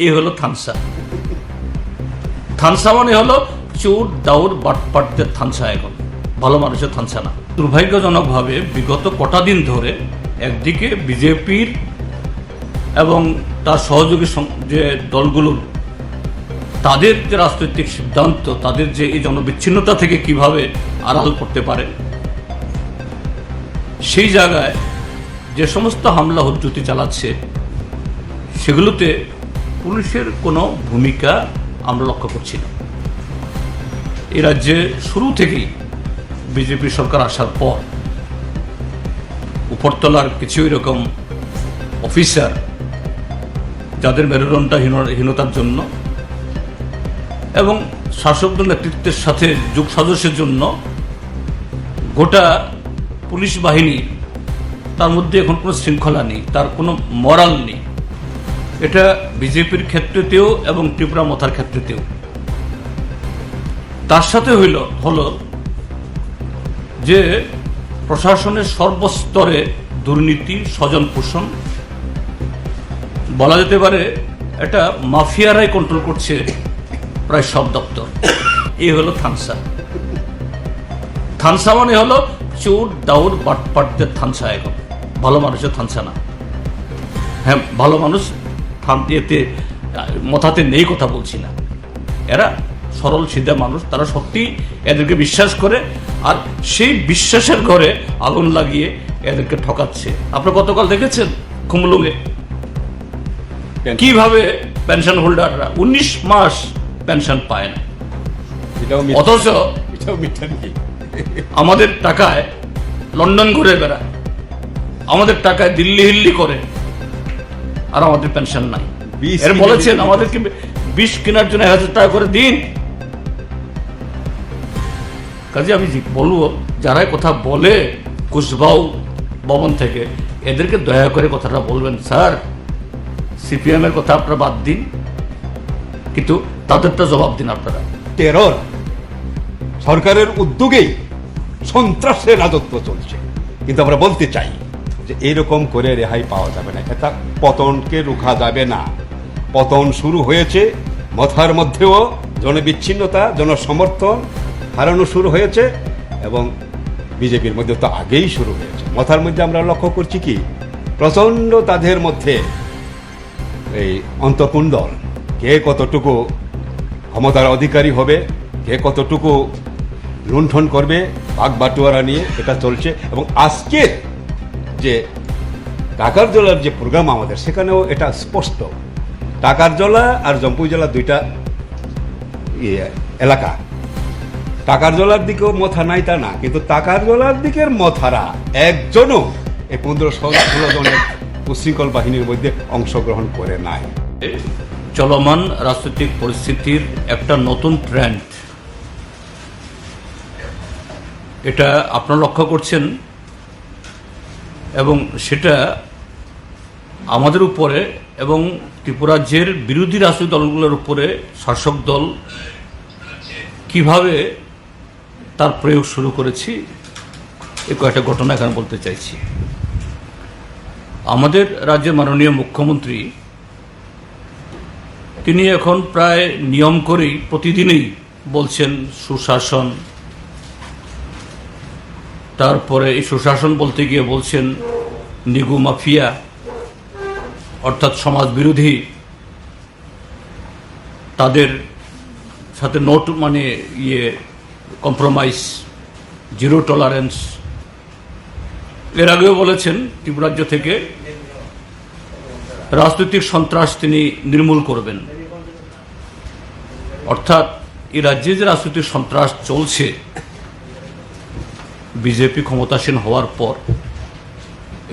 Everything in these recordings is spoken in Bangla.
এই হলো থানসা। থানসা মানে হলো চোর দাউর বাটপাটদের থানসা। এখন ভালো মানুষের থানসা না। দুর্ভাগ্যজনকভাবে বিগত কটা দিন ধরে একদিকে বিজেপির এবং তার সহযোগী যে দলগুলোর তাদের যে রাজনৈতিক সিদ্ধান্ত, তাদের যে এই জনবিচ্ছিন্নতা থেকে কিভাবে আড়াল করতে পারে, সেই জায়গায় যে সমস্ত হামলা হুজ্জুতি চালাচ্ছে সেগুলোতে পুলিশের কোনো ভূমিকা আমরা লক্ষ্য করছি না। এ রাজ্যে শুরু থেকেই বিজেপি সরকার আসার পর উপরতলার কিছু এরকম অফিসার যাদের মেরুদণ্ডটা হীনতার জন্য এবং শাসকদল নেতৃত্বের সাথে যোগ সাজসের জন্য গোটা পুলিশ বাহিনী, তার মধ্যে এখন কোনো শৃঙ্খলা নেই, তার কোনো মরাল নেই। এটা বিজেপির ক্ষেত্রেতেও এবং ত্রিপুরা মথার ক্ষেত্রেতেও। তার সাথে হলো যে প্রশাসনের সর্বস্তরে দুর্নীতি, স্বজন পোষণ, বলা যেতে পারে এটা মাফিয়ারাই কন্ট্রোল করছে প্রায় সব দপ্তর। এই হলো থানসা। থানসা মানে হলো চোর দাউর বাটপাটদের থানসা। এখন ভালো মানুষের থানসা না। হ্যাঁ, ভালো মানুষ এতে মাথাতে নেই, কথা বলছি না। এরা সরল সিধা মানুষ, তারা সত্যি এদেরকে বিশ্বাস করে, আর সেই বিশ্বাসের ঘরে আগুন লাগিয়ে এদেরকে ঠকাচ্ছে। আপনি গতকাল দেখেছেন খুমলুঙে কিভাবে পেনশন হোল্ডাররা 19 মাস পেনশন পায় না, অথচ আমাদের টাকায় লন্ডন ঘুরে বেড়ায়, আমাদের টাকায় দিল্লি হিল্লি করে, আর আমাদের পেনশন নাই। এর বলেছেন আমাদেরকে বিষ কেনার জন্য 1000 টাকা করে দিন। কাজে আমি বলবো, যারা কথা বলে কুশবাউ ভবন থেকে, এদেরকে দয়া করে কথাটা বলবেন, স্যার সিপিএম এর কথা আপনারা বাদ দিন, কিন্তু তাদেরটা জবাব দিন আপনারা। টেরর সরকারের উদ্যোগেই সন্ত্রাসের রাজত্ব চলছে, কিন্তু আমরা বলতে চাই যে এইরকম করে রেহাই পাওয়া যাবে না। এটা পতনকে রুখা যাবে না। পতন শুরু হয়েছে, মথার মধ্যেও জনবিচ্ছিন্নতা, জনসমর্থন হারানো শুরু হয়েছে, এবং বিজেপির মধ্যে তো আগেই শুরু হয়েছে। মথার মধ্যে আমরা লক্ষ্য করছি কি প্রচণ্ড তাদের মধ্যে এই অন্তকুণ্ডল, কে কতটুকু ক্ষমতার অধিকারী হবে, কে কতটুকু লুণ্ঠন করবে, ভাগ বাটোয়ারা নিয়ে এটা চলছে। এবং আজকের যে টাকার জলার যে প্রোগ্রাম আমাদের, সেখানেও এটা স্পষ্ট। টাকার জলা আর জম্পুই জেলা দুইটা এলাকা। টাকার জলার দিকেও মথা নাই তা না, কিন্তু টাকার জলার দিকের মথারা একজনও এই 15-16 জনের উশৃঙ্খল বাহিনীর মধ্যে অংশগ্রহণ করে নাই। চলমান রাজনৈতিক পরিস্থিতির একটা নতুন ট্রেন্ড, এটা আপনারা লক্ষ্য করছেন, এবং সেটা আমাদের উপরে এবং ত্রিপুরাজ্যের বিরোধী রাজনৈতিক দলগুলোর উপরে শাসক দল কিভাবে তার প্রয়োগ শুরু করেছি, এই কয়েকটা ঘটনা এখানে বলতে চাইছি। আমাদের রাজ্যের মাননীয় মুখ্যমন্ত্রী, তিনি এখন প্রায় নিয়ম করেই প্রতিদিনই বলছেন সুশাসন, তারপরে এই সুশাসন বলতে গিয়ে বলছেন নিগু মাফিয়া, অর্থাৎ সমাজ বিরোধী, তাদের সাথে নোট মানে কম্প্রোমাইজ, জিরো টলারেন্স। এর আগেও বলেছেন ত্রিপুরাজ্য থেকে রাজনৈতিক সন্ত্রাস তিনি নির্মূল করবেন। অর্থাৎ এই রাজ্যে যে রাজনৈতিক সন্ত্রাস চলছে বিজেপি ক্ষমতাসীন হওয়ার পর,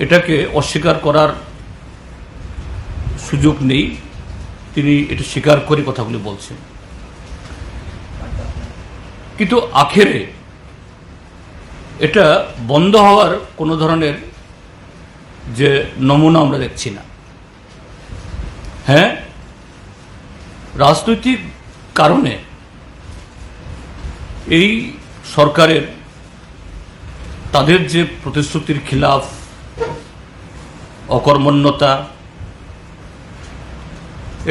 এটাকে অস্বীকার করার সুযোগ নেই। তিনি এটা স্বীকার করে কথাগুলি বলছেন, কিন্তু আখেরে এটা বন্ধ হওয়ার কোনো ধরনের যে নমুনা আমরা দেখছি না। হ্যাঁ, রাজনৈতিক কারণে এই সরকারের তাদের যে প্রতিশ্রুতির খিলাফ, অকর্মণ্যতা,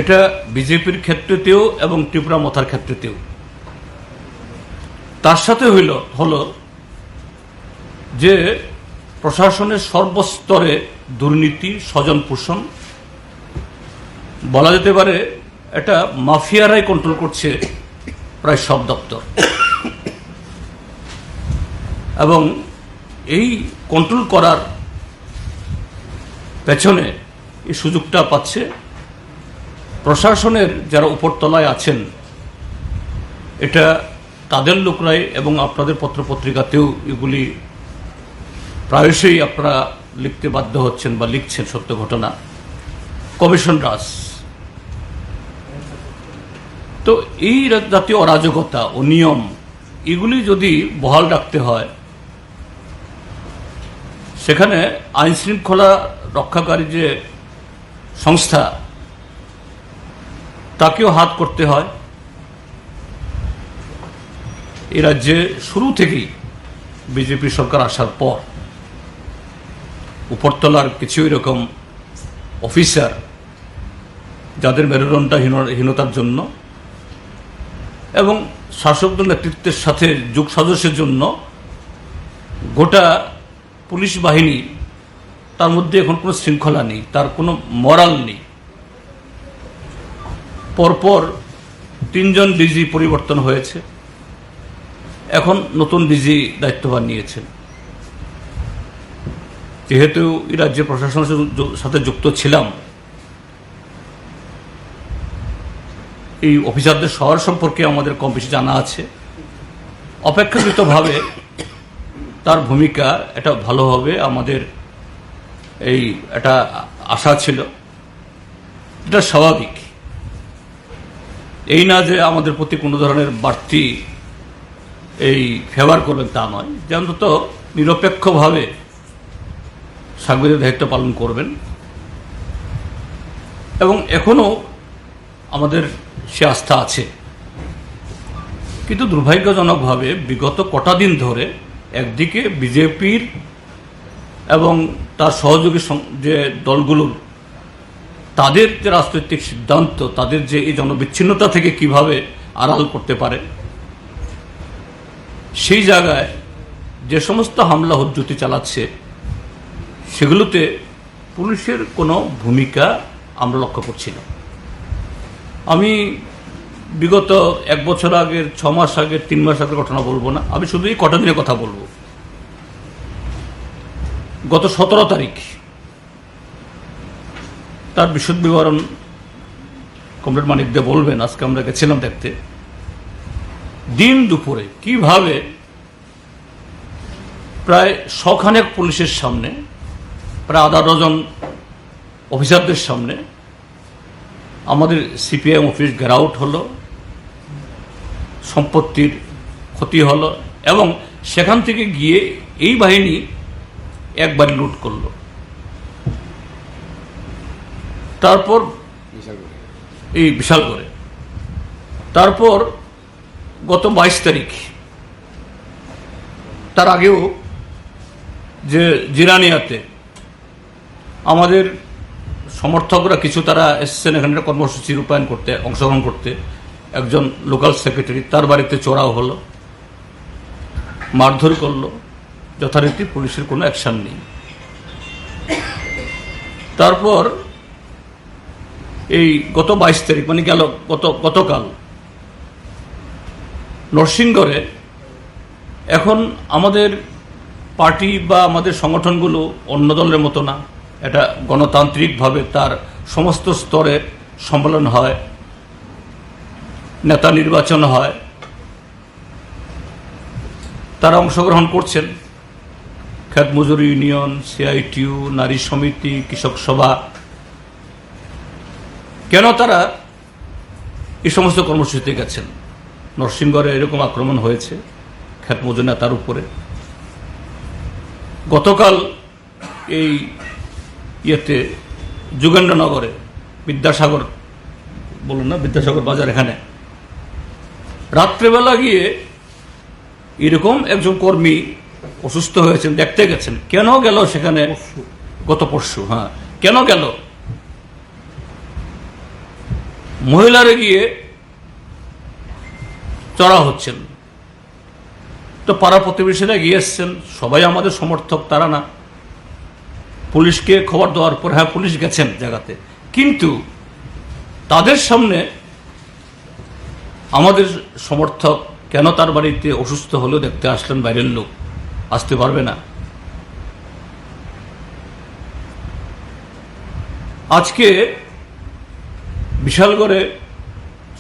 এটা বিজেপির ক্ষেত্রেতেও এবং ত্রিপুরা মথার ক্ষেত্রেতেও। তার সাথে হলো যে প্রশাসনের সর্বস্তরে দুর্নীতি, স্বজন পোষণ, বলা যেতে পারে এটা মাফিয়ারাই কন্ট্রোল করছে প্রায় সব দপ্তর। এবং এই কন্ট্রোল করার পেছনে এই সুযোগটা পাচ্ছে প্রশাসনের যারা উপরতলায় আছেন, এটা তাদের লোকরাই। এবং আপনাদের পত্রপত্রিকাতেও এগুলি প্রায়শই আপনারা লিখতে বাধ্য হচ্ছেন বা লিখছেন, সত্য ঘটনা, কমিশন রাজ। তো এই জাতীয় অরাজকতা ও নিয়ম এগুলি যদি বহাল রাখতে হয়, সেখানে আইন শৃঙ্খলা রক্ষাকারী যে সংস্থা তাকেও হাত করতে হয়। এ রাজ্যে শুরু থেকেই বিজেপি সরকার আসার পর উপরতলার কিছু এরকম অফিসার যাদের মেরুদণ্ডটা হীনতার জন্য এবং শাসকদল নেতৃত্বের সাথে যোগ সাজসের জন্য গোটা পুলিশ বাহিনী, তার মধ্যে এখন কোনো শৃঙ্খলা নেই, তার কোনো মরাল নেই। পরপর 3 জন ডিজি পরিবর্তন হয়েছে, এখন নতুন ডিজি দায়িত্বভার নিয়েছেন। যেহেতু এই রাজ্যে প্রশাসনের সাথে যুক্ত ছিলাম, এই অফিসারদের শহর সম্পর্কে আমাদের কম বেশি জানা আছে। অপেক্ষাকৃতভাবে তার ভূমিকা এটা ভালো হবে, আমাদের এটা আশা ছিল। এটা স্বাভাবিক, এই না যে আমাদের প্রতি কোনো ধরনের বাড়তি ফেভার করবেন তা নয়, যে অন্তত নিরপেক্ষভাবে সাংবিধানিক দায়িত্ব পালন করবেন। এবং এখনো আমাদের সে আস্থা আছে। কিন্তু দুর্ভাগ্যজনকভাবে বিগত কটা দিন ধরে একদিকে বিজেপির এবং তার সহযোগী যে দলগুলোর, তাদের যে রাজনৈতিক সিদ্ধান্ত, তাদের যে এই জনবিচ্ছিন্নতা থেকে কিভাবে আড়াল করতে পারে, সেই জায়গায় যে সমস্ত হামলা হুজ্জুতি চালাচ্ছে, সেগুলোতে পুলিশের কোনো ভূমিকা আমরা লক্ষ্য করছি না। আমি বিগত 1 বছর আগের, 6 মাস আগের, 3 মাস আগের ঘটনা বলবো না, আমি শুধু এই কটা দিনের কথা বলবো। গত 17 তারিখ, তার বিশদ বিবরণ কমরেড মানিক দে বলবেন, আজকে আমরা গেছিলাম দেখতে। দিন দুপুরে কিভাবে প্রায় 100 খানেক পুলিশের সামনে, প্রায় আধা ডজন অফিসারদের সামনে আমাদের সিপিআইএম অফিস ঘেরাউট হলো, সম্পত্তির ক্ষতি হলো, এবং সেখান থেকে গিয়ে এই বাহিনী একবারই লুট করলো। তারপর এই বিশাল করে, তারপর গত 22 তারিখ, তার আগেও যে জিরানিয়াতে আমাদের সমর্থকরা কিছু তারা এসেছেন এখানে কর্মসূচি রূপায়ণ করতে, অংশগ্রহণ করতে। একজন লোকাল সেক্রেটারি, তার বাড়িতে চড়াও হলো, মারধর করলো, যথারীতি পুলিশের কোনো অ্যাকশন নেই। তারপর এই গত 22 তারিখ, মানে গতকাল নরসিংগড়ে, এখন আমাদের পার্টি বা আমাদের সংগঠনগুলো অন্য দলের মতো না, এটা গণতান্ত্রিকভাবে তার সমস্ত স্তরে সম্মেলন হয়, নেতা নির্বাচন হয়, তারা অংশগ্রহণ করছেন। খেত মজুর ইউনিয়ন, সিআইটিইউ, নারী সমিতি, কৃষক সভা। কেন তারা এই সমস্ত কর্মসূচিতে গেছেন? নরসিংগড়ে এরকম আক্রমণ হয়েছে খেত মজুর নেতার উপরে। গতকাল এই ইয়েতে যোগেন্দ্রনগরে, বিদ্যাসাগর বলুন না, বিদ্যাসাগর বাজার, এখানে রাত্রেবেলা গিয়ে এরকম একজন কর্মী অসুস্থ হয়েছেন, দেখতে গেছেন। কেন গেল সেখানে? গত পরশু, হ্যাঁ, কেন গেল? মহিলারা গিয়ে চড়া হচ্ছেন। তো পাড়া প্রতিবেশীরা গিয়ে এসছেন, সবাই আমাদের সমর্থক তারা না। পুলিশকে খবর দেওয়ার পর হ্যাঁ পুলিশ গেছেন জায়গাতে, কিন্তু তাদের সামনে আমাদের সমর্থক কেন তার বাড়িতে অসুস্থ হলেও দেখতে আসলেন, বাইরের লোক আসতে পারবে না? আজকে বিশালগড়ে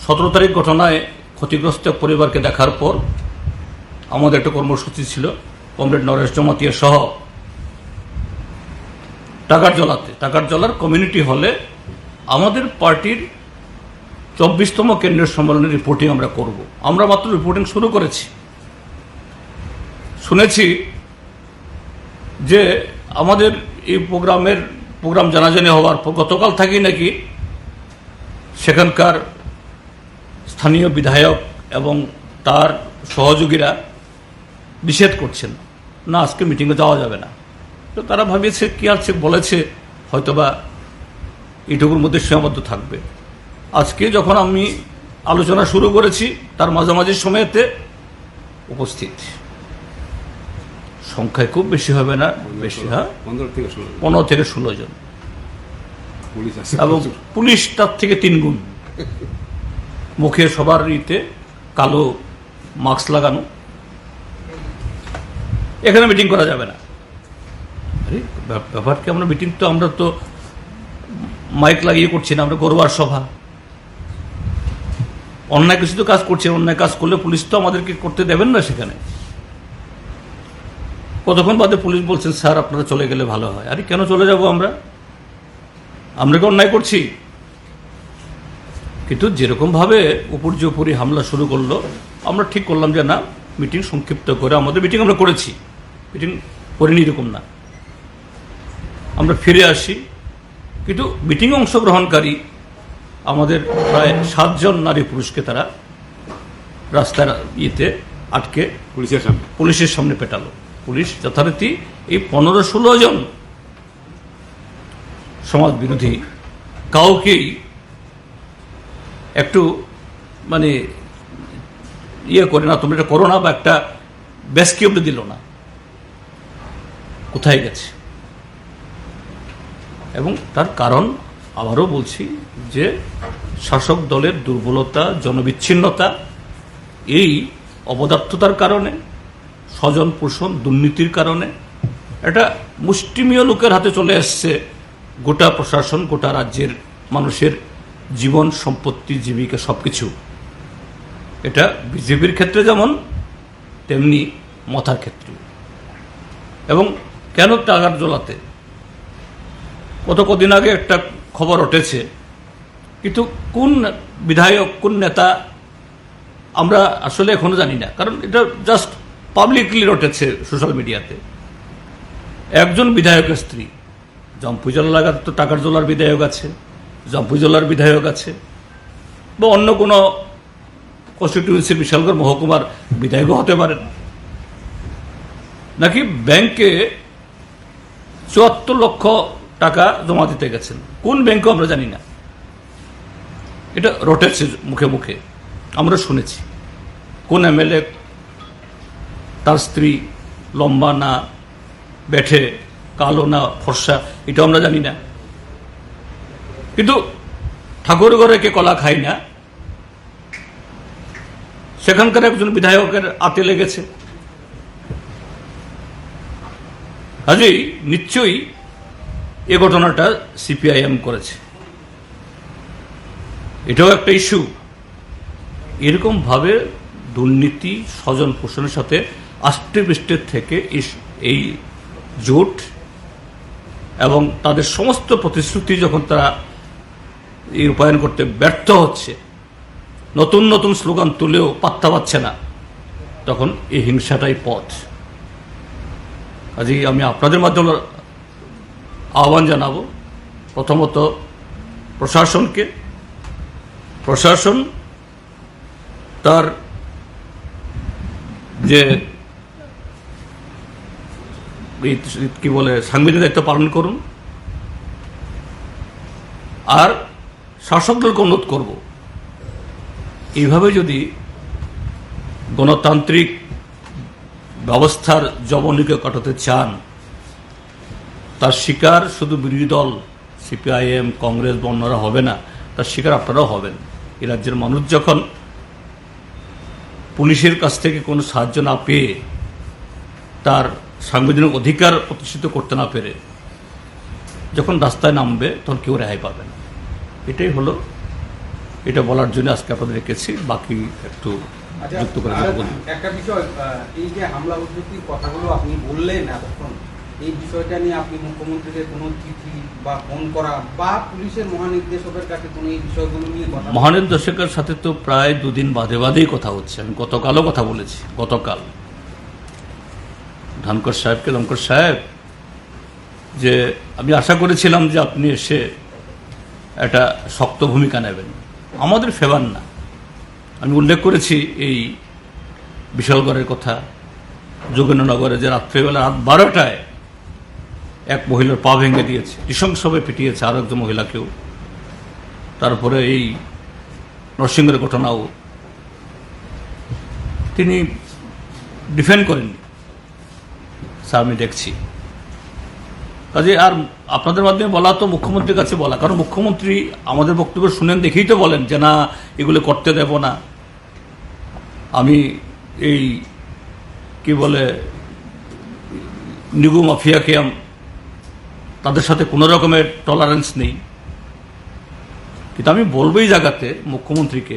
17 তারিখ ঘটনায় ক্ষতিগ্রস্ত পরিবারকে দেখার পর আমাদের একটা কর্মসূচি ছিল, কমরেড নরেশ জমাতিয়া সহ টাকারজলার কমিউনিটি হলে আমাদের পার্টির 24তম কেন্দ্রীয় সম্মেলনের রিপোর্টিং আমরা করব। আমরা মাত্র রিপোর্টিং শুরু করেছি। শুনেছি যে আমাদের এই প্রোগ্রাম জানাজানি হওয়ার পর গতকাল থেকেই নাকি সেখানকার স্থানীয় বিধায়ক এবং তার সহযোগীরা নিষেধ করছেন, না আজকে মিটিংয়ে যাওয়া যাবে না। তো তারা ভাবিয়েছে কি আছে, বলেছে হয়তোবা এইটুকুর মধ্যে সীমাবদ্ধ থাকবে। আজকে যখন আমি আলোচনা শুরু করেছি তার মাঝামাঝি সময়েতে উপস্থিত সংখ্যায় খুব বেশি হবে না, বেশি, হ্যাঁ 15 থেকে 16 জন, এবং পুলিশ তার থেকে 3 গুণ। মুখে সবার ইতে কালো মাস্ক লাগানো। এখানে মিটিং করা যাবে না। আরে ব্যাপার কি, আমরা মিটিং তো আমরা তো মাইক লাগিয়ে করছি না, আমরা করবার সভা। অন্যায় কিছু তো কাজ করছে, অন্যায় কাজ করলে পুলিশ তো আমাদেরকে করতে দেবেন না সেখানে। কতক্ষণ বাদে পুলিশ বলছেন স্যার আপনারা চলে গেলে ভালো হয়। আরে কেন চলে যাব আমরা কি অন্যায় করছি? কিন্তু যেরকম ভাবে উপর্যুপরি হামলা শুরু করলো, আমরা ঠিক করলাম যে না, মিটিং সংক্ষিপ্ত করে, আমাদের মিটিং আমরা করেছি, মিটিং করিনি এরকম না, আমরা ফিরে আসি। কিন্তু মিটিংয়ে অংশগ্রহণকারী আমাদের প্রায় 7 জন নারী পুরুষকে তারা রাস্তার ইয়েতে আটকে পুলিশের সামনে পেটালো। পুলিশ যথারীতি এই 15-16 জন সমাজ বিরোধী কাউকেই একটু মানে ইয়ে করে না, তোমরা এটা করো না, বা একটা বেসকে অব্দি দিল না, কোথায় গেছে। এবং তার কারণ আবারও বলছি যে শাসক দলের দুর্বলতা, জনবিচ্ছিন্নতা, এই অপদার্থতার কারণে, স্বজন পোষণ দুর্নীতির কারণে এটা মুষ্টিমেয় লোকের হাতে চলে আসছে গোটা প্রশাসন, গোটা রাজ্যের মানুষের জীবন, সম্পত্তি, জীবিকা সবকিছু। এটা বিজেপির ক্ষেত্রে যেমন তেমনি মথার ক্ষেত্রে। এবং কেন টাকারজলাতে কদিন আগে একটা খবর উঠেছে, কিন্তু কোন বিধায়ক, কোন নেতা আমরা আসলে এখনো জানি না, কারণ এটা জাস্ট পাবলিকলি উঠেছে সোশ্যাল মিডিয়াতে। একজন বিধায়কের স্ত্রী, জম্পুজলা লাগাতে তো টাকারজলার বিধায়ক আছে, জম্পুজলার বিধায়ক আছে, বা অন্য কোনো কনস্টিটিউয়েন্সি বিশালগড় মহকুমার বিধায়কও হতে পারেন, নাকি ব্যাংকে 74 লক্ষ টাকা জমা দিতে গেছেন। কোন ব্যাংকও আমরা জানি না, এটা রটেছে মুখে মুখে, আমরা শুনেছি। কোন এমএলএ, তার স্ত্রী লম্বা না বেঠে, কালো না ফর্সা, এটা আমরা জানি না। কিন্তু ঠাকুর ঘরে কে কলা খায় না, সেখানকার একজন বিধায়কের আতে লেগেছে। কাজেই নিশ্চয়ই এ ঘটনাটা সিপিআইএম করেছে, এটাও একটা ইস্যু। এরকম ভাবে দুর্নীতি, স্বজন পোষণের সাথে আষ্টে পৃষ্ঠের থেকে এই জোট এবং তাদের সমস্ত প্রতিশ্রুতি যখন তারা এই রূপায়ণ করতে ব্যর্থ হচ্ছে, নতুন নতুন স্লোগান তুলেও পাত্তা পাচ্ছে না, তখন এই হিংসাটাই পথ। কাজেই আমি আপনাদের মাধ্যমে আহ্বান জানাবো, প্রথমত প্রশাসনকে, প্রশাসন তার যে কি বলে সাংবিধানিক দায়িত্ব পালন করুন। আর শাসক দলকে অনুরোধ করব এইভাবে যদি গণতান্ত্রিক ব্যবস্থার জবনিকা কাটাতে চান, তার শিকার শুধু বিরোধী দল সিপিআইএম, কংগ্রেস বা অন্যরা হবে না, তার শিকার আপনারাও হবেন। এই রাজ্যের মানুষ যখন পুলিশের কাছ থেকে কোনো সাহায্য না পেয়ে, তার সাংবিধানিক অধিকার প্রতিষ্ঠিত করতে না পেরে যখন রাস্তায় নামবে, তখন কেউ রেহাই পাবে না। এটাই হলো, এটা বলার জন্য আজকে আপনাদের রেখেছি। বাকি একটু যুক্ত করে বলুন। একটা বিষয়, এই যে হামলা উদ্যোগের কথাগুলো আপনি বললেন এতক্ষণ, এই বিষয়টা নিয়ে আপনি মুখ্যমন্ত্রীকে কোনো চিঠি বা ফোন করা বা পুলিশের মহানির্দেশকের কাছে কোনো এই বিষয়গুলো নিয়ে কথা? মহানির্দেশকের সাথে তো প্রায় 2 দিন বাদে বাদেই কথা হচ্ছে। আমি গতকালও কথা বলেছি। গতকাল ধনকর সাহেবকে, ধনকর সাহেব, যে আমি আশা করেছিলাম যে আপনি এসে একটা শক্ত ভূমিকা নেবেন, আমাদের ফেভার না। আমি উল্লেখ করেছি এই বিশালগড়ের কথা, যোগেন্দ্রনগরে যে রাত্রেবেলা রাত 12টায় এক মহিলার পা ভেঙে দিয়েছে, নৃশংসভাবে পিটিয়েছে আরো একজন মহিলাকেও। তারপরে এই নরসিংহের ঘটনাও তিনি ডিফেন্ড করেননি। স্যার, আমি দেখছি। কাজে আর আপনাদের মাধ্যমে বলা তো মুখ্যমন্ত্রীর কাছে বলা, কারণ মুখ্যমন্ত্রী আমাদের বক্তব্য শুনেন দেখেই তো বলেন যে না, এগুলো করতে দেব না। আমি এই কি বলে নিগু মাফিয়াকে, তাদের সাথে কোনো রকমের টলারেন্স নেই। কিন্তু আমি বলবো এই জায়গাতে মুখ্যমন্ত্রীকে,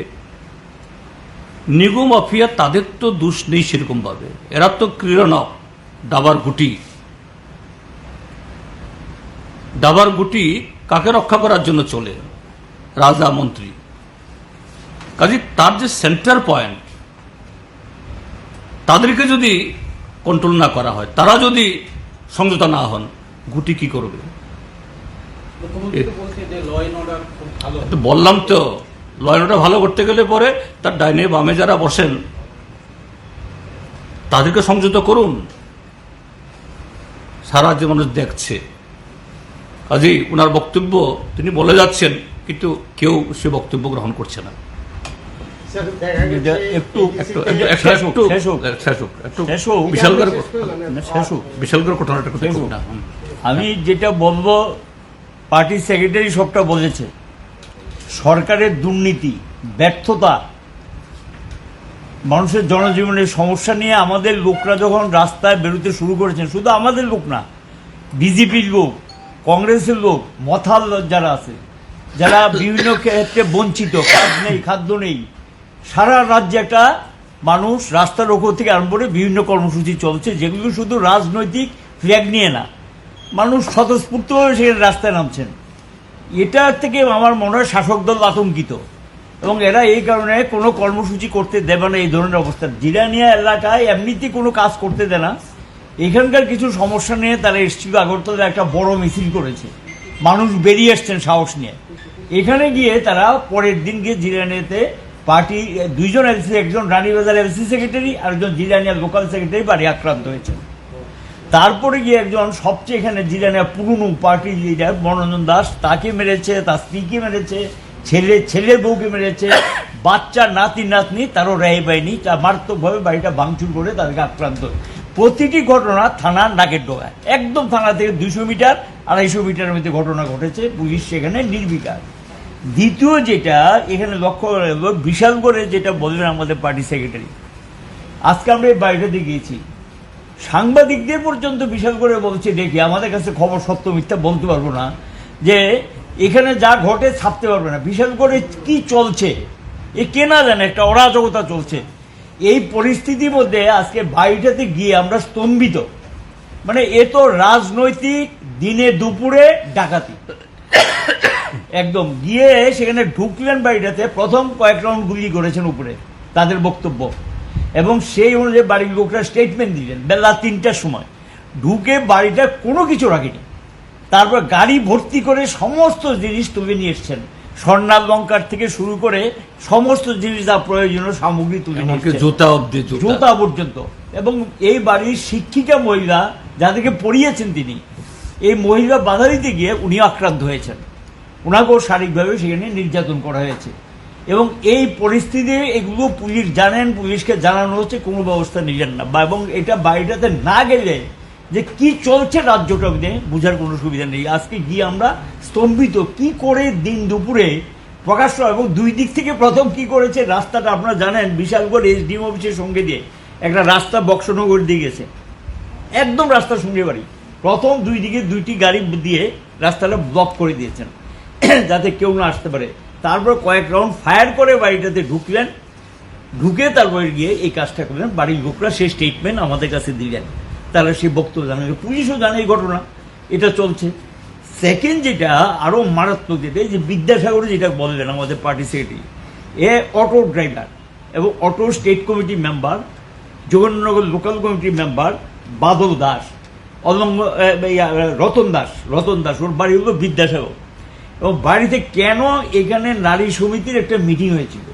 নিগু মাফিয়া তাদের তো দোষ নেই সেরকমভাবে, এরা তো ক্রীড়নক, দাবার গুটি। দাবার গুটি কাকে রক্ষা করার জন্য চলে? রাজা মন্ত্রী। কাজে তার যে সেন্টার পয়েন্ট, তাদেরকে যদি কন্ট্রোল না করা হয়, তারা যদি সংযত না হন, গুটি কি করবে? তো বললাম তো, ল অ্যান্ড অর্ডার ভালো করতে গেলে পরে তার ডাইনে বামে যারা বসেন তাদেরকে সংযত করুন। সারা যে মানুষ দেখছে। কাজেই ওনার বক্তব্য তিনি বলে যাচ্ছেন, কিন্তু কেউ সে বক্তব্য গ্রহণ করছে না। বিশালগড় ঘটনাটা না, আমি যেটা বলবো, পার্টির সেক্রেটারি সবটা বলেছে। সরকারের দুর্নীতি, ব্যর্থতা, মানুষের জনজীবনের সমস্যা নিয়ে আমাদের লোকরা যখন রাস্তায় বেরোতে শুরু করেছেন, শুধু আমাদের লোক না, বিজেপির লোক, কংগ্রেসের লোক, মথাল যারা আছে, যারা বিভিন্ন ক্ষেত্রে বঞ্চিত, কাজ নেই, খাদ্য নেই, সারা রাজ্যে একটা মানুষ রাস্তা রোকো থেকে আরম্ভ করে বিভিন্ন কর্মসূচি চলছে, যেগুলো শুধু রাজনৈতিক ফ্ল্যাগ নিয়ে না, মানুষ স্বতঃস্ফূর্তভাবে সেখানে রাস্তায় নামছেন। এটার থেকে আমার মনে হয় শাসক দল আতঙ্কিত, এবং এরা এই কারণে কোনো কর্মসূচি করতে দেবে না। এই ধরনের অবস্থা জিরানিয়া এলাকায় এমনিতে কোনো কাজ করতে দেয় না। এখানকার কিছু সমস্যা নিয়ে তারা এসেছিল, আগরতলা একটা বড় মিছিল করেছে, মানুষ বেরিয়ে এসছেন সাহস নিয়ে। এখানে গিয়ে তারা পরের দিন গিয়ে জিরানিয়াতে পার্টি 2 জন এলসি, একজন রানীবাজার এলসি সেক্রেটারি আর একজন জিরানিয়া লোকাল সেক্রেটারি বাড়ি আক্রান্ত হয়েছেন। তারপরে গিয়ে একজন সবচেয়ে এখানে জিরানিয়া পুরনো পার্টি লিডার মনোরঞ্জন দাস, তাকে মেরেছে, তার স্ত্রীকে মেরেছে, ছেলের বউকে মেরেছে, বাচ্চা নাতি নাতনি তারও রেহাই পায়নি। তা মারাত্মকভাবে বাড়িটা ভাঙচুর করে তাদেরকে আক্রান্ত। প্রতিটি ঘটনা থানার নাকের ডোগায়, একদম থানা থেকে 200 মিটার 250 মিটারের মধ্যে ঘটনা ঘটেছে, পুলিশ সেখানে নির্বিকার। দ্বিতীয় যেটা এখানে লক্ষ্য করা গেল, বিশালগড়ে যেটা বললেন আমাদের পার্টি সেক্রেটারি, আজকে আমরা এই বাড়িটাতে গিয়েছি, সাংবাদিকদের পর্যন্ত বিশালগড়ে বলছে, দেখি আমাদের কাছে খবর সত্য মিথ্যা বলতে পারবো না, যে এখানে যা ঘটে ছাপতে পারবে না, বিশালগড়ে কি চলছে এ কে না জানে, একটা অরাজকতা চলছে। এই পরিস্থিতির মধ্যে আজকে বাড়িটাতে গিয়ে আমরা স্তম্ভিত। মানে এ তো রাজনৈতিক দিনে দুপুরে ডাকাতি। একদম গিয়ে সেখানে ঢুকলেন বাড়িটাতে, প্রথম কয়েক রাউন্ড গুলি করেছেন উপরে, তাদের বক্তব্য, এবং সেই অনুযায়ী বাড়ির লোকরা স্টেটমেন্ট দিলেন বেলা 3টার সময়। ঢুকে বাড়িটা কোনো কিছু রাখেনি, তারপর গাড়ি ভর্তি করে সমস্ত জিনিস তুলে নিয়ে এসছেন, স্বর্ণালঙ্কার থেকে শুরু করে সমস্ত জিনিস যা প্রয়োজনীয় সামগ্রী তুলে নিয়ে এসছেন, জুতা পর্যন্ত। এবং এই বাড়ির শিক্ষিকা মহিলা যাদেরকে পড়িয়েছেন তিনি, এই মহিলা বাধা দিতে গিয়ে উনি আক্রান্ত হয়েছেন, ওনাকেও শারীরিকভাবে সেখানে নির্যাতন করা হয়েছে। এবং এই পরিস্থিতি এগুলো পুলিশ জানেন, পুলিশকে জানানো হচ্ছে, কোনো ব্যবস্থা নিলেন না, এবং এটা বাড়িটাতে না গেলে যে কি চলছে রাজ্যটা নিয়ে বোঝার কোনো সুবিধা নেই। আজকে গিয়ে আমরা স্তম্ভিত, কি করে দিন দুপুরে প্রকাশ্য, এবং দুই দিক থেকে প্রথম কি করেছে, রাস্তাটা আপনারা জানেন বিশালগড় এসডিএম অফিসের সঙ্গে দিয়ে একটা রাস্তা বক্সনগর দিয়ে গেছে, একদম রাস্তার সঙ্গে বাড়ি, প্রথম দুই দিকে দুইটি গাড়ি দিয়ে রাস্তাটা ব্লক করে দিয়েছেন যাতে কেউ না আসতে পারে। তারপর কয়েক রাউন্ড ফায়ার করে বাড়িটাতে ঢুকলেন, ঢুকে তারপরে গিয়ে এই কাজটা করলেন। বাড়ির লোকরা সেই স্টেটমেন্ট আমাদের কাছে দিলেন, তারা সেই বক্তব্য জানালেন, পুলিশও জানে এই ঘটনা এটা চলছে। সেকেন্ড যেটা আরও মারাত্মক, যেটা যে বিদ্যাসাগর যেটা বললেন আমাদের পার্টি সেক্রেটারি, এ অটো ড্রাইভার এবং auto state committee member, Jogendranagar local কমিটির মেম্বার বাদল দাস, রতন দাস ওর বাড়ি হলো বিদ্যাসাগর। এবং বাড়িতে কেন এখানে নারী সমিতির একটা মিটিং হয়েছিল,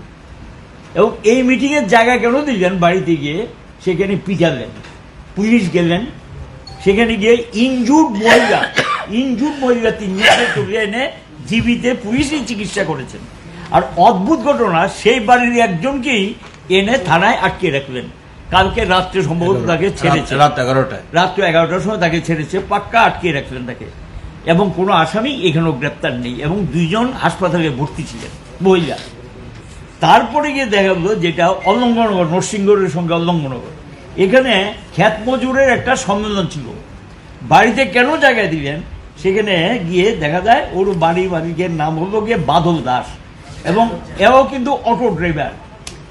এবং এই মিটিংয়ের জায়গা কেন দিলেন, বাড়িতে গিয়ে সেখানে পিটালেন, পুলিশ গেলেন, সেখানে গিয়ে ইনজুর্ড মহিলা 3 জনকে তুলে এনে জীবিতে পুলিশই চিকিৎসা করেছেন। আর অদ্ভুত ঘটনা, সেই বাড়ির একজনকেই এনে থানায় আটকে রাখলেন। কালকে রাত্রে সম্ভবত তাকে ছেড়েছে, রাত্রে 11টার সময় তাকে ছেড়েছে, পাক্কা আটকে রাখলেন তাকে, এবং কোনো আসামি এখানেও গ্রেপ্তার নেই, এবং 2 জন হাসপাতালে ভর্তি ছিলেন মহিলা। তারপরে গিয়ে দেখা গেল যেটা অলঙ্গনগর, নরসিংগড়ের সঙ্গে অলঙ্গনগর, এখানে খ্যাত মজুরের একটা সম্মেলন ছিল, বাড়িতে কেন জায়গায় দিলেন, সেখানে গিয়ে দেখা যায় ওর মালিকের নাম হলো গিয়ে বাদল দাস, এবং এও কিন্তু অটো ড্রাইভার,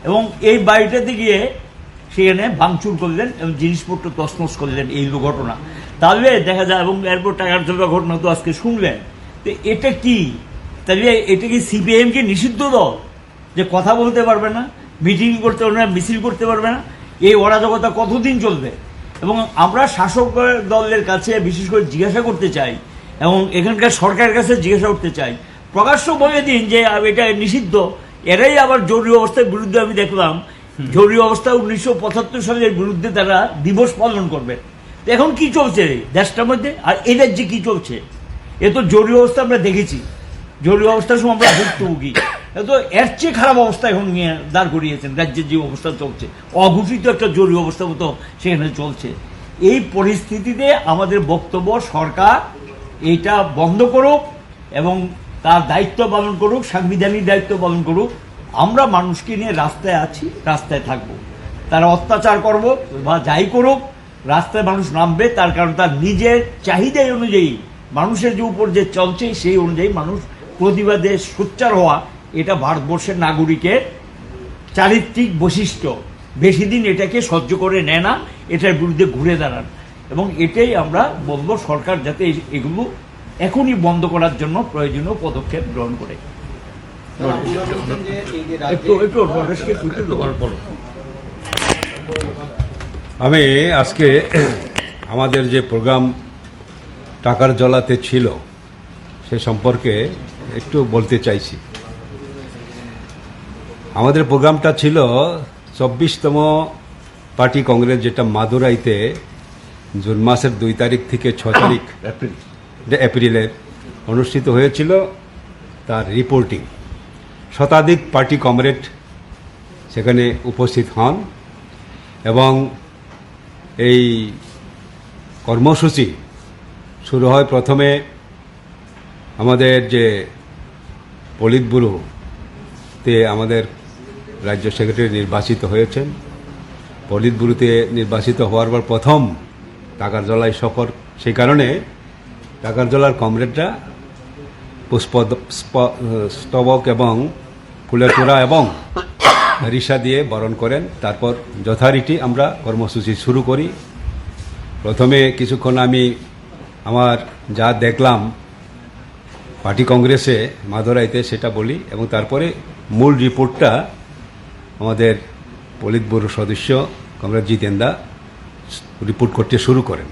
এবং এই বাড়িটাতে গিয়ে সেখানে ভাঙচুর করলেন এবং জিনিসপত্র তছনছ করলেন, এই ঘটনা। তাহলে দেখা যায়, এবং এরপর টাকার চলবা ঘটনা তো আজকে শুনলেন, তো এটা কি, তাহলে এটা কি সিপিআইএমকে নিষিদ্ধ দল, যে কথা বলতে পারবে না, মিটিং করতে পারবে না, মিছিল করতে পারবে না? এই অরাজকতা কতদিন চলবে? এবং আমরা শাসক দলের কাছে বিশেষ করে জিজ্ঞাসা করতে চাই, এবং এখানকার সরকারের কাছে জিজ্ঞাসা করতে চাই, প্রকাশ্য বলে দিন যে এটা নিষিদ্ধ। এরাই আবার জরুরি অবস্থার বিরুদ্ধে, আমি দেখলাম জরুরি অবস্থা 1975 সালের বিরুদ্ধে তারা দিবস পালন করবে। এখন কি চলছে দেশটার মধ্যে, আর এই রাজ্যে কি চলছে? এ তো জরুরি অবস্থা আমরা দেখেছি, জরুরি অবস্থার সময় আমরা ভুক্তভোগী, তো এর চেয়ে খারাপ অবস্থা এখন নিয়ে দাঁড় করিয়েছেন। রাজ্যের যে অবস্থা চলছে, অঘোষিত একটা জরুরি অবস্থা মতো সেখানে চলছে। এই পরিস্থিতিতে আমাদের বক্তব্য, সরকার এইটা বন্ধ করুক এবং তার দায়িত্ব পালন করুক, সাংবিধানিক দায়িত্ব পালন করুক। আমরা মানুষকে নিয়ে রাস্তায় আছি, রাস্তায় থাকবো। তারা অত্যাচার করব বা যাই করুক, রাস্তায় মানুষ নামবে, তার কারণ তার নিজের চাহিদা অনুযায়ী মানুষের যে উপর যে চলছে সেই অনুযায়ী মানুষ প্রতিবাদে সোচ্চার হওয়া, এটা ভারতবর্ষের নাগরিকের চারিত্রিক বৈশিষ্ট্য। বেশি দিন এটাকে সহ্য করে নেয় না, এটার বিরুদ্ধে ঘুরে দাঁড়ান, এবং এটাই আমরা বলবো সরকার যাতে এগুলো এখনই বন্ধ করার জন্য প্রয়োজনীয় পদক্ষেপ গ্রহণ করে। আমি আজকে আমাদের যে প্রোগ্রাম টাকার জলাতে ছিল সে সম্পর্কে একটু বলতে চাইছি। আমাদের প্রোগ্রামটা ছিল 24তম পার্টি কংগ্রেস, যেটা মাদুরাইতে জুন মাসের 2 তারিখ থেকে 6 তারিখ এপ্রিলের অনুষ্ঠিত হয়েছিল। তার রিপোর্টিং শতাধিক পার্টি কমরেড সেখানে উপস্থিত হন, এবং এই কর্মসূচি শুরু হয় প্রথমে আমাদের যে পলিট ব্যুরোতে আমাদের রাজ্য সেক্রেটারি নির্বাচিত হয়েছেন। পলিট ব্যুরোতে নির্বাচিত হওয়ার পর প্রথম টাকারজলায় সফর, সেই কারণে টাকারজলার কমরেডরা পুষ্পস্তবক এবং ফুলের তোড়া এবং রিসা দিয়ে বরণ করেন। তারপর যথারীতি আমরা কর্মসূচি শুরু করি। প্রথমে কিছুক্ষণ আমি আমার যা দেখলাম পার্টি কংগ্রেসে মাদুরাইতে সেটা বলি, এবং তারপরে মূল রিপোর্টটা আমাদের পলিট ব্যুরো সদস্য কমরেড জিতেন দা রিপোর্ট করতে শুরু করেন।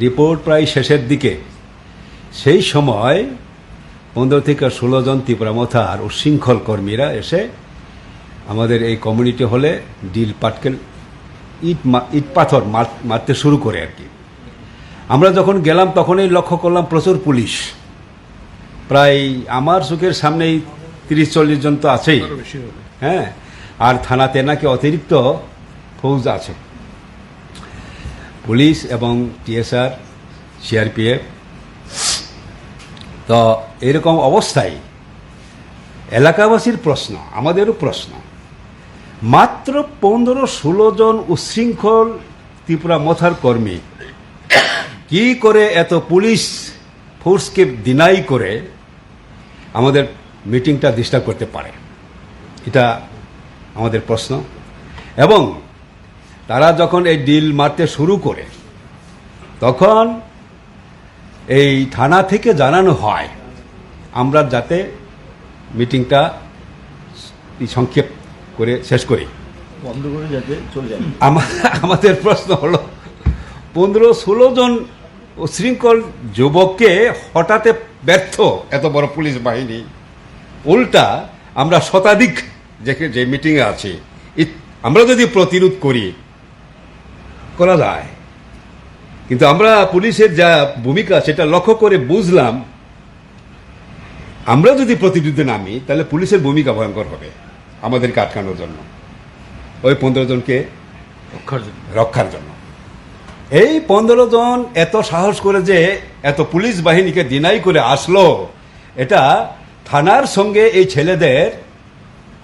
রিপোর্ট প্রায় শেষের দিকে, সেই সময় 15 থেকে 16 জন তীব্রামথার উশৃঙ্খল কর্মীরা এসে আমাদের এই কমিউনিটি হলে ডিল পাটকেল ইট পাথর মারতে শুরু করে আর কি। আমরা যখন গেলাম তখনই লক্ষ্য করলাম প্রচুর পুলিশ, প্রায় আমার চোখের সামনেই 30-40 জন তো আছেই, হ্যাঁ, আর থানাতে নাকি অতিরিক্ত ফৌজ আছে, পুলিশ এবং টিএসআর, সিআরপিএফ। তো এরকম অবস্থায় এলাকাবাসীর প্রশ্ন, আমাদেরও প্রশ্ন, মাত্র 15-16 জন উচ্ছৃঙ্খল ত্রিপুরা মথার কর্মী কি করে এত পুলিশ ফোর্সকে ডিনাই করে আমাদের মিটিংটা ডিস্টার্ব করতে পারে, এটা আমাদের প্রশ্ন। এবং তারা যখন এই ডিল মারতে শুরু করে তখন এই থানা থেকে জানানো হয় আমরা যাতে মিটিংটা সংক্ষেপ করে শেষ করি, বন্ধ করে যাতে চলে যায়। আমাদের প্রশ্ন হলো 15-16 জন উচ্ছৃঙ্খল যুবককে হঠাৎ ব্যর্থ এত বড় পুলিশ বাহিনী, উল্টা আমরা শতাধিক যে মিটিংয়ে আছি, আমরা যদি প্রতিরোধ করা যায়, কিন্তু আমরা পুলিশের যা ভূমিকা সেটা লক্ষ্য করে বুঝলাম আমরা যদি প্রতিরোধে নামি তাহলে পুলিশের ভূমিকা ভয়ঙ্কর হবে আমাদেরকে আটকানোর জন্য, ওই 15 জনকে রক্ষার জন্য। এই 15 জন এত সাহস করে যে এত পুলিশ বাহিনীকে ডিনাই করে আসলো, এটা থানার সঙ্গে এই ছেলেদের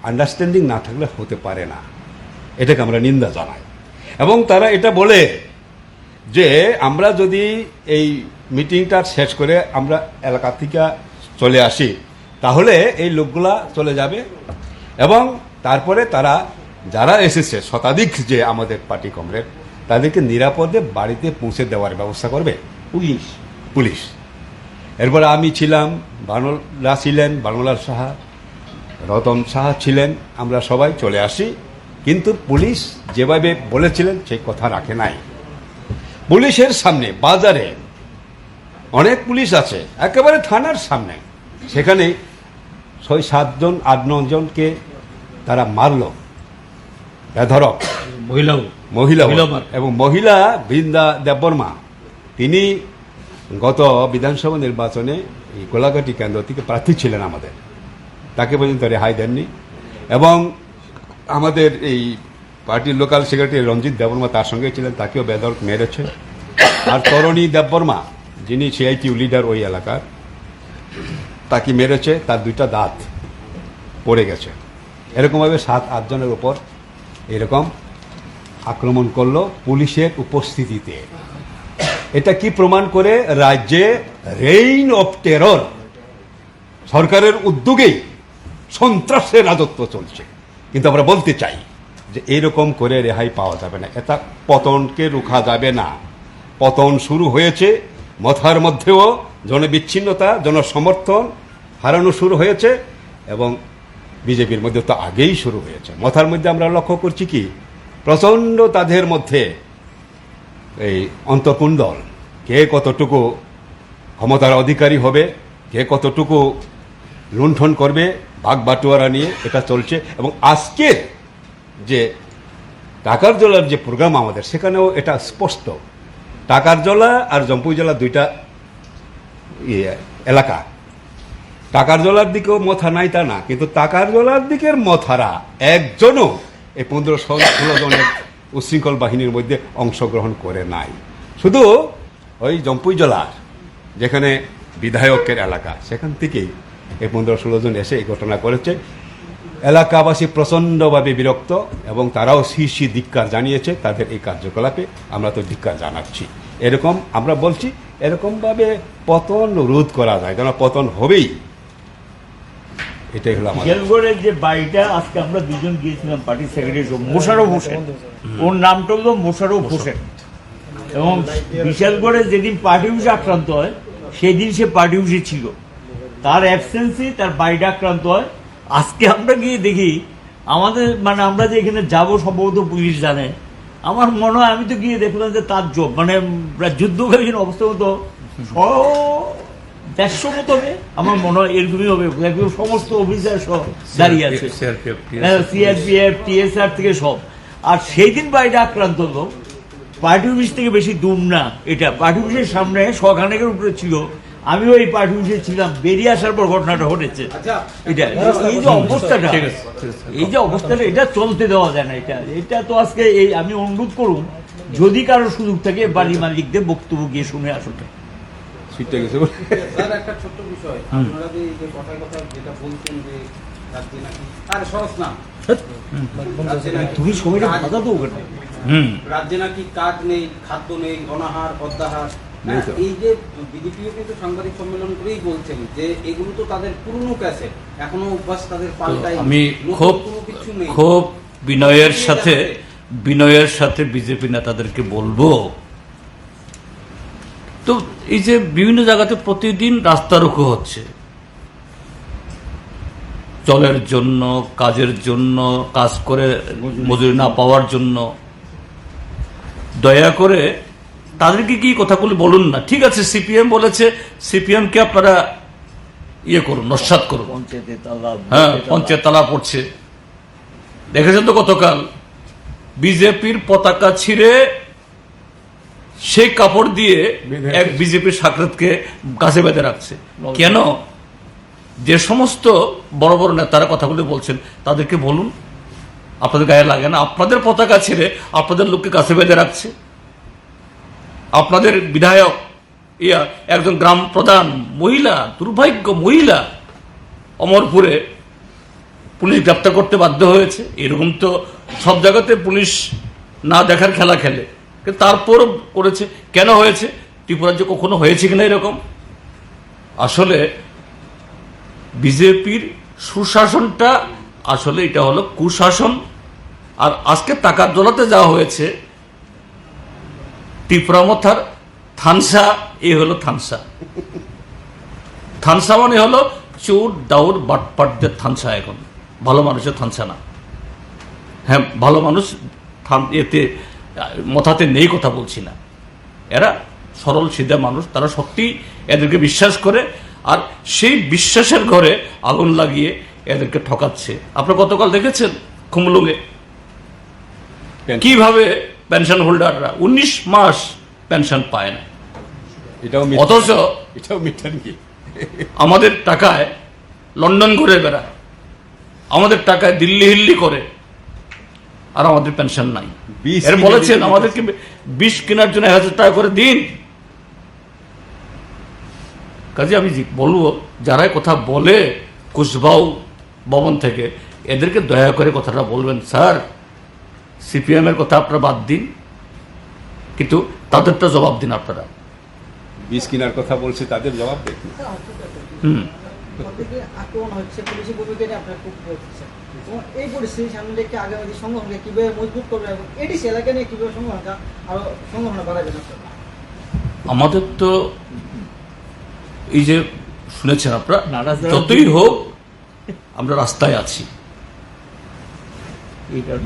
আন্ডারস্ট্যান্ডিং না থাকলে হতে পারে না, এটাকে আমরা নিন্দা জানাই। এবং তারা এটা বলে যে আমরা যদি এই মিটিংটা শেষ করে আমরা এলাকা থেকে চলে আসি তাহলে এই লোকগুলা চলে যাবে এবং তারপরে তারা যারা এসেছে শতাধিক যে আমাদের পার্টি কমরেড তাদেরকে নিরাপদে বাড়িতে পৌঁছে দেওয়ার ব্যবস্থা করবে পুলিশ। এরপরে আমি ছিলাম, বানলা ছিলেন, বানলাল সাহা, রতন সাহা ছিলেন, আমরা সবাই চলে আসি। কিন্তু পুলিশ যেভাবে বলেছিলেন সেই কথা রাখে নাই। পুলিশের সামনে বাজারে অনেক পুলিশ আছে, একেবারে থানার সামনে, সেখানে 6-7 জন 8-9 জনকে তারা মারল, বেধড়ক, মহিলা এবং মহিলা বৃন্দা দেববর্মা, তিনি গত বিধানসভা নির্বাচনে এই কোলাঘাটি কেন্দ্র থেকে প্রার্থী ছিলেন আমাদের, তাকে পর্যন্ত রেহাই দেননি। এবং আমাদের এই পার্টির লোকাল সেক্রেটারি রঞ্জিত দেববর্মা তার সঙ্গে ছিলেন, তাকেও বেধড়ক মেরেছে। আর তরণী দেববর্মা যিনি সিআইটিউ লিডার ওই এলাকার, তাকে মেরেছে, তার 2টা দাঁত পড়ে গেছে। এরকমভাবে 7-8 জনের উপর এরকম আক্রমণ করলো পুলিশের উপস্থিতিতে। এটা কি প্রমাণ করে? রাজ্যে রেইন অফ টেরর, সরকারের উদ্যোগেই সন্ত্রাসের রাজত্ব চলছে। কিন্তু আমরা বলতে চাই যে এরকম করে রেহাই পাওয়া যাবে না, এটা পতনকে রুখা যাবে না। পতন শুরু হয়েছে, মথার মধ্যেও জনবিচ্ছিন্নতা, জনসমর্থন হারানো শুরু হয়েছে এবং বিজেপির মধ্যে তো আগেই শুরু হয়েছে। মথার মধ্যে আমরা লক্ষ্য করছি কি প্রচণ্ড তাদের মধ্যে এই অন্তর্কুণ্ডল, কে কতটুকু ক্ষমতার অধিকারী হবে, কে কতটুকু লুণ্ঠন করবে, ভাগ বাটোয়ারা নিয়ে এটা চলছে। এবং আজকের যে টাকার জলার যে প্রোগ্রাম আমাদের, সেখানেও এটা স্পষ্ট। টাকার জলা আর জম্পুই জেলা 2টা এলাকা, টাকার জলার দিকেও মথা নাই তা না, কিন্তু টাকার জলার দিকের মথারা একজনও এই 15-16 জনের উচ্ছৃঙ্খল বাহিনীর মধ্যে অংশগ্রহণ করে নাই। শুধু ওই জম্পুই জলার যেখানে বিধায়কের এলাকা, সেখান থেকেই এই 15-16 জন এসে এই ঘটনা করেছে। এলাকাবাসী প্রচণ্ডভাবে বিরক্ত এবং তারাও শীর্ষি ধিক্কার জানিয়েছে তাদের এই কার্যকলাপে। আমরা তো ধিক্কার জানাচ্ছি। এরকম আমরা বলছি, এরকমভাবে পতন রোধ করা যায়, যেন পতন হবেই। এটাই হলো বিশালগড়ের যে বাড়িটা, আজকে আমরা 2 জন গিয়েছিলাম পার্টির সেক্রেটারি মোশাররফ হোসেন, ওর নামটা হলো মোশাররফ হোসেন। এবং বিশালগড়ে যেদিন পার্টি অফিসে আক্রান্ত হয় সেদিন সে পার্টি অফিসে ছিল, তার অ্যাবসেন্সে তার বাড়িটা আক্রান্ত হয়। আজকে আমরা গিয়ে দেখি আমাদের আমরা যে এখানে যাবো সম্ভবত পুলিশ জানে, আমার মনে হয় আমি তো গিয়ে দেখলাম যে তার যুদ্ধকালীন অবস্থা মতো 100-150 মতো হবে, আমার মনে হয় এরকমই হবে। সমস্ত অফিসার সব দাঁড়িয়ে আছে, সিআরপিএফ, টিএসআর থেকে সব। আর সেই দিন বাড়িটা আক্রান্ত হলো, পার্টি অফিস থেকে বেশি দূর না, এটা পার্টি অফিসের সামনে 100 খানেকের উপরে ছিল। আমিও এই পার্টি অফিসে ছিলাম, বেরিয়ে আসার পর ঘটনাটা ঘটেছে। আচ্ছা এটা এই যে অবস্থাটা, এই যে অবস্থাটা, এটা চলতে দেওয়া যায় না। এটা তো আজকে এই আমি অনুরোধ করুন, যদি কারো সুযোগ থাকে বাড়ি মালিকদের বক্তব্য গিয়ে শুনে আসতে। স্যার একটা ছোট্ট বিষয়, আপনারা যে এই যে কথায় কথা যেটা বলছেন যে রাজ্যে নাকি আরে সরস না রাজ্যে নাকি তুমি সময়টা বাধা তো ওখানে। রাজ্যে নাকি কাজ নেই, খাদ্য নেই, অনাহার, অর্ধাহার। নেই তো। এই যে বিজেপিও কিন্তু সাংবাদিক সম্মেলন করেই বলছেন যে এগুলো তো তাদের পুরনো ক্যাসেট, এখনো অভ্যাস তাদের পাল্টাই, আমি নতুন কোনো কিছু নেই। খুব বিনয়ের সাথে বিজেপি নেতাদেরকে বলবো, তো এই যে বিভিন্ন জায়গাতে প্রতিদিন রাস্তা রোকো হচ্ছে জলের জন্য, কাজের জন্য, কাজ করে মজুরি না পাওয়ার জন্য, দয়া করে তাদেরকে কি কথাগুলো বলুন না। ঠিক আছে, সিপিএম বলেছে, সিপিএম কে আপনারা ইয়ে করুন, নস্যাৎ করুন। পঞ্চায়েতে তালা, হ্যাঁ, পঞ্চায়েত তালা পড়ছে, দেখেছেন তো গতকাল বিজেপির পতাকা ছিঁড়ে সেই কাপড় দিয়ে এক বিজেপির সাকরেতকে গাছে বেঁধে রাখছে। কেন? যে সমস্ত বড় বড় নেতারা কথাগুলো বলছেন তাদেরকে বলুন, আপনাদের গায়ে লাগে না? আপনাদের পতাকা ছেড়ে আপনাদের লোককে গাছে বেঁধে রাখছে। আপনাদের বিধায়ক একজন গ্রাম প্রধান মহিলা, দুর্ভাগ্য মহিলা, অমরপুরে পুলিশ গ্রেপ্তার করতে বাধ্য হয়েছে। এরকম তো সব জায়গাতে পুলিশ না দেখার খেলা খেলে, কিন্তু তারপরও করেছে। কেন হয়েছে? ত্রিপুরাজ্যে কখনো হয়েছে কিনা এরকম? আসলে বিজেপির সুশাসনটা আসলে এটা হলো কুশাসন। আর আজকে টাকার দোলাতে যাওয়া হয়েছে ত্রিপুরামথার থানসা, এ হলো থানসা। থানসা মানে হলো চোর দাউর বাটপাটদের থানসা। এখন ভালো মানুষের থানসা না। হ্যাঁ, ভালো মানুষ এতে মাথাতে নেই, কথা বলছি না। এরা সরল সিধা মানুষ, তারা সত্যি এদেরকে বিশ্বাস করে, আর সেই বিশ্বাসের ঘরে আগুন লাগিয়ে এদেরকে ঠকাচ্ছে। আপনারা গতকাল দেখেছেন খুমলুঙে কিভাবে পেনশন হোল্ডাররা 19 মাস পেনশন পায় না, অথচ আমাদের টাকায় লন্ডন ঘুরে বেড়ায়, আমাদের টাকায় দিল্লি হিল্লি করে, আর আমাদের পেনশন নাই। এর বলেছেন আমাদেরকে 20 কেনার জন্য 1000 টাকা করে দিন। কাজে আমি বলবো, যারা কথা বলে কুশবাউ ভবন থেকে, এদেরকে দয়া করে কথাটা বলবেন, স্যার সিপিএম এর কথা আপনারা বাদ দিন, কিন্তু তাদেরটা জবাব দিন। আপনারা 20 কেনার কথা বলছে, তাদের জবাব দেখুন। আক্রমণ হচ্ছে, পুলিশি ভূমিকা নিয়ে আপনার খুব হচ্ছে, এই পরিস্থিতি সামনে রেখে আগামী সংগঠনকে কিভাবে মজবুত করবে এবং এডিসি এলাকা নিয়ে কিভাবে সংগঠনটা আরো সংগঠন বাড়াবে? আমাদের তো এই যে শুনেছেন আপনারা, নারাজ যতই হোক আমরা রাস্তায় আছি।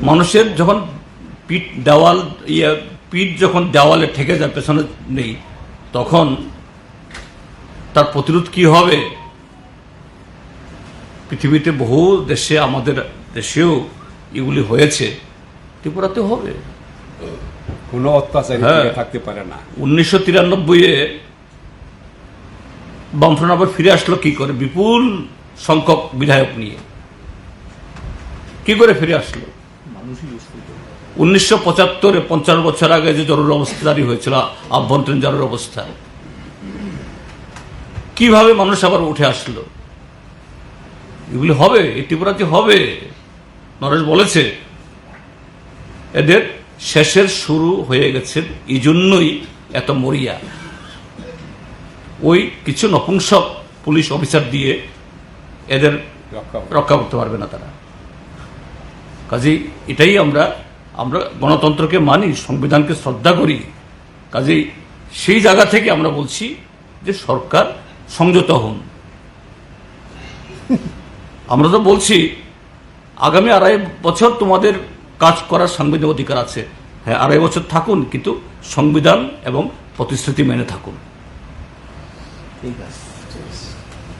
মানুষের যখন পিঠ যখন দেওয়ালে ঠেকে যায়, পেছনে নেই, তখন তার প্রতিরোধ কি হবে? পৃথিবীতে বহু দেশে, আমাদের দেশেও এগুলি হয়েছে, ত্রিপুরাতে হবে। কোনো অত্যাচারী থাকতে পারে না। 1993-এ বামফ্রন্ট আবার ফিরে আসলো কি করে? বিপুল সংখ্যক বিধায়ক নিয়ে কি করে ফিরে আসলো? 1975-এ 50 বছর আগে যে জরুরি অবস্থা জারি হয়েছিল, আভ্যন্তরীণ জরুরি অবস্থা, কিভাবে মানুষ আবার উঠে আসলো? এগুলি হবে, এই ত্রিপুরাতে হবে। নরেশ বলেছে এদের শেষের শুরু হয়ে গেছে, এই জন্যই এত মরিয়া। ওই কিছু নপুংসক পুলিশ অফিসার দিয়ে এদের রক্ষা করতে পারবে না তারা। কাজেই এটাই আমরা গণতন্ত্রকে মানি, সংবিধানকে শ্রদ্ধা করি। কাজেই সেই জায়গা থেকে আমরা বলছি যে সরকার সংযত হন। আমরা তো বলছি আগামী 2.5 বছর তোমাদের কাজ করার সাংবিধানিক অধিকার আছে। হ্যাঁ, 2.5 বছর থাকুন, কিন্তু সংবিধান এবং প্রতিশ্রুতি মেনে থাকুন। ঠিক আছে।